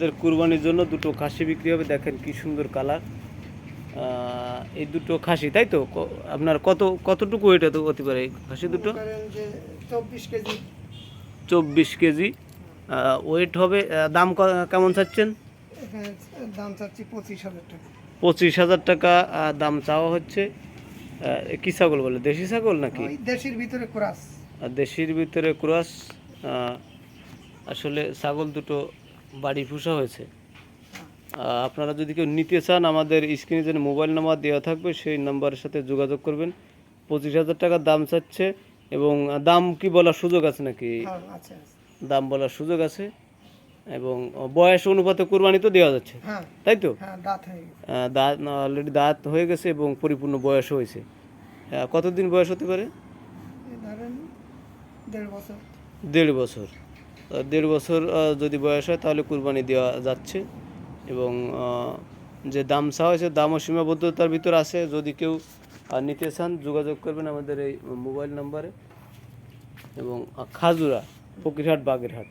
আমাদের কুরবানির জন্য দুটো খাসি বিক্রি হবে। দেখেন কি সুন্দর কালার। এই দুটো খাসি, তাই তো? আপনার কতটুকু ওয়েট হতে পারে এই খাসি দুটো? 24 কেজি। 24 কেজি ওয়েট হবে। দাম কেমন চাচ্ছেন? এখানে দাম চাচ্ছি 25,000 টাকা। 25,000 টাকা দাম চাওয়া হচ্ছে। কি ছাগল বলে, দেশি ছাগল নাকি? ওই দেশির ভিতরে ক্রস। দেশির ভিতরে ক্রস। আসলে ছাগল দুটো বাড়ি পোষা হয়েছে। আপনারা যদি কেউ নিতে চান, আমাদের স্ক্রিনে যে মোবাইল নাম্বার দেওয়া থাকবে সেই নাম্বারের সাথে যোগাযোগ করবেন। 25,000 টাকা দাম চাচ্ছে। এবং দাম কি বলার সুযোগ আছে নাকি? হ্যাঁ, আছে আছে। দাম বলার সুযোগ আছে। এবং বয়স অনুপাতে কুরবানি তো দেওয়া যাচ্ছে, হ্যাঁ তাই তো? হ্যাঁ, দাঁত হয়ে গেছে। দাঁত অলরেডি দাঁত হয়ে গেছে এবং পরিপূর্ণ বয়স হয়েছে। কতদিন বয়স হতে পারে? এই ধরেন 1.5 বছর। 1.5 বছর। 1.5 বছর যদি বয়স হয় তাহলে কুরবানি দেওয়া যাচ্ছে। এবং যে দাম চাওয়া হয়েছে দামও সীমাবদ্ধতার ভিতর আছে। যদি কেউ নিতে চান যোগাযোগ করবেন আমাদের এই মোবাইল নাম্বারে। এবং খাজুরা, ফকিরহাট, বাগেরহাট।